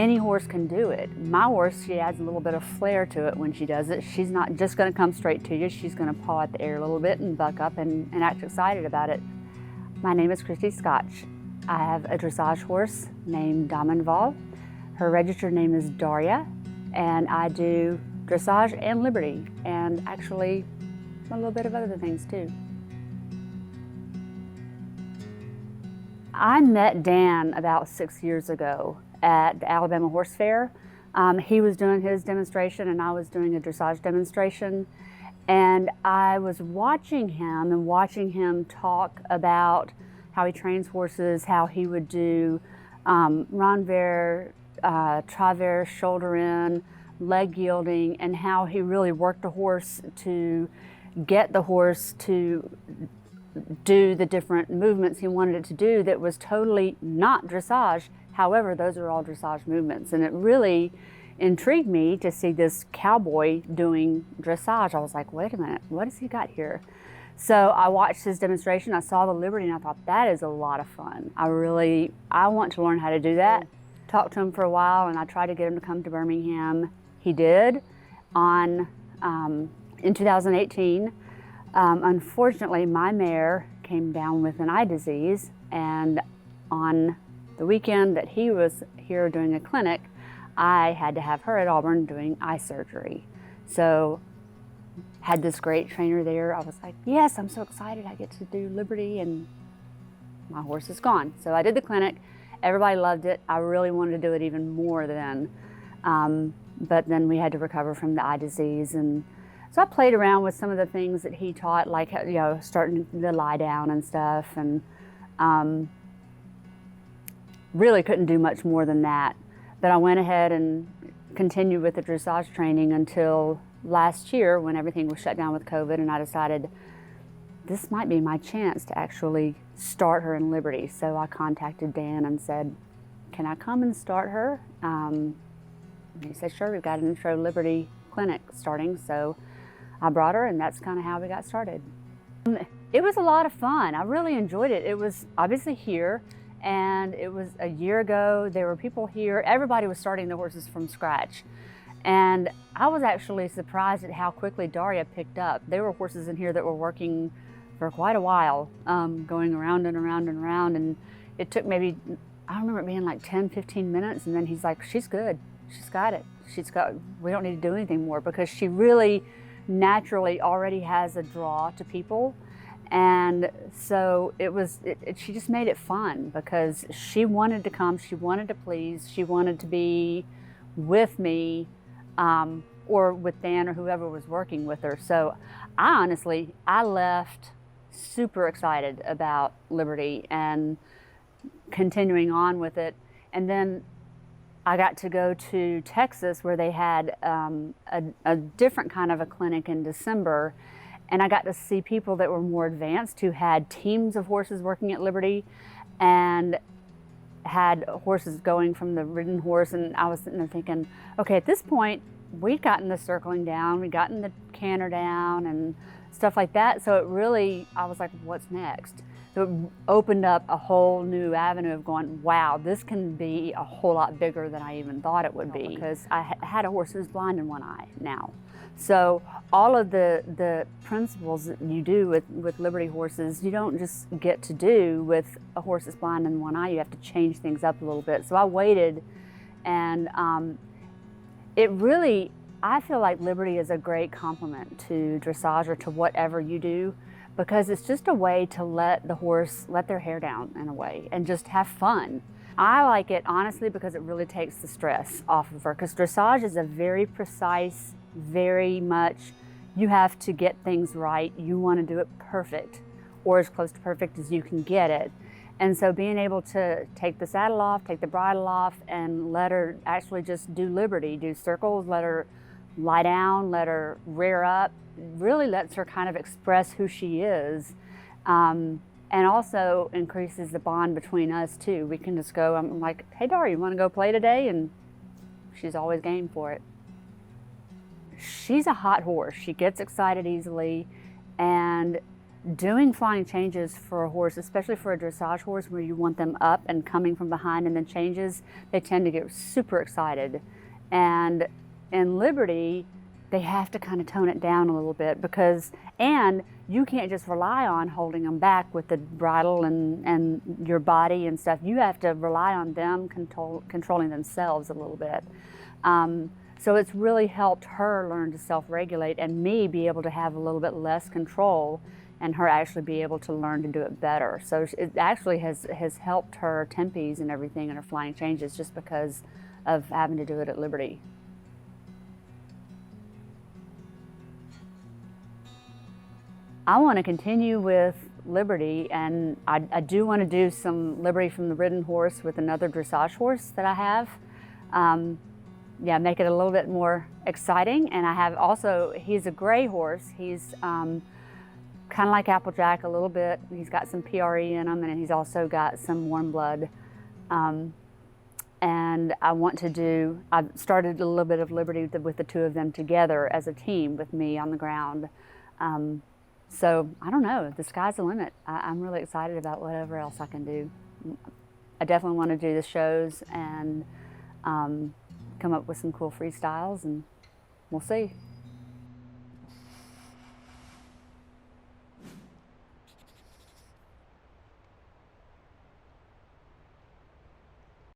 any horse can do it. My horse, she adds a little bit of flair to it when she does it. She's not just going to come straight to you. She's going to paw at the air a little bit and buck up and act excited about it. My name is Christy Scotch. I have a dressage horse named Diamond Vol. Her registered name is Daria, and I do dressage and liberty, and actually a little bit of other things too. I met Dan about 6 years ago at the Alabama Horse Fair. He was doing his demonstration and I was doing a dressage demonstration. And I was watching him talk about how he trains horses, how he would do renvers, travers, shoulder in, leg yielding, and how he really worked the horse to get the horse to do the different movements he wanted it to do that was totally not dressage. However, those are all dressage movements, and it really intrigued me to see this cowboy doing dressage. I was like, wait a minute, what has he got here? So I watched his demonstration, I saw the liberty, and I thought, that is a lot of fun. I want to learn how to do that. Talked to him for a while, and I tried to get him to come to Birmingham. He did in 2018. Unfortunately, my mare came down with an eye disease, and on the weekend that he was here doing a clinic, I had to have her at Auburn doing eye surgery. So had this great trainer there. I was like, yes, I'm so excited I get to do liberty, and my horse is gone. So I did the clinic. Everybody loved it. I really wanted to do it even more then. But then we had to recover from the eye disease, and so I played around with some of the things that he taught, like, you know, starting to lie down and stuff, and really couldn't do much more than that. But I went ahead and continued with the dressage training until last year when everything was shut down with COVID, and I decided this might be my chance to actually start her in liberty. So I contacted Dan and said, can I come and start her? And he said, sure, we've got an intro liberty clinic starting. So I brought her, and that's kind of how we got started. It was a lot of fun. I really enjoyed it. It was obviously here, and it was a year ago. There were people here. Everybody was starting their horses from scratch. And I was actually surprised at how quickly Daria picked up. There were horses in here that were working for quite a while, going around and around and around. And it took maybe, I remember it being like 10, 15 minutes. And then he's like, she's good. She's got it. We don't need to do anything more, because she really naturally already has a draw to people. And so she just made it fun, because she wanted to come, she wanted to please, she wanted to be with me, or with Dan or whoever was working with her. So I left super excited about liberty and continuing on with it. And then I got to go to Texas, where they had a different kind of a clinic in December. And I got to see people that were more advanced, who had teams of horses working at liberty and had horses going from the ridden horse. And I was sitting there thinking, okay, at this point, we'd gotten the circling down, we'd gotten the canter down and stuff like that. So I was like, what's next? So it opened up a whole new avenue of going, wow, this can be a whole lot bigger than I even thought it would be, because I had a horse who's blind in one eye now. So all of the principles that you do with liberty horses, you don't just get to do with a horse that's blind in one eye. You have to change things up a little bit. So I waited, and I feel like liberty is a great complement to dressage or to whatever you do, because it's just a way to let the horse let their hair down in a way and just have fun. I like it honestly because it really takes the stress off of her, because dressage is a very precise, very much, you have to get things right. You want to do it perfect, or as close to perfect as you can get it. And so being able to take the saddle off, take the bridle off, and let her actually just do liberty, do circles, let her lie down, let her rear up, really lets her kind of express who she is. And also increases the bond between us too. We can just go, I'm like, hey Daria, you want to go play today? And she's always game for it. She's a hot horse. She gets excited easily, and doing flying changes for a horse, especially for a dressage horse where you want them up and coming from behind and then changes, they tend to get super excited. And in Liberty, they have to kind of tone it down a little bit and you can't just rely on holding them back with the bridle and your body and stuff. You have to rely on them controlling themselves a little bit. So it's really helped her learn to self-regulate and me be able to have a little bit less control and her actually be able to learn to do it better. So it actually has helped her tempies and everything and her flying changes just because of having to do it at Liberty. I want to continue with Liberty, and I do want to do some Liberty from the ridden horse with another dressage horse that I have. Yeah, make it a little bit more exciting. And I have also, he's a gray horse. He's kind of like Applejack a little bit. He's got some PRE in him, and he's also got some warm blood. And I've started a little bit of Liberty with the two of them together as a team with me on the ground. So I don't know, the sky's the limit. I'm really excited about whatever else I can do. I definitely want to do the shows and come up with some cool freestyles, and we'll see.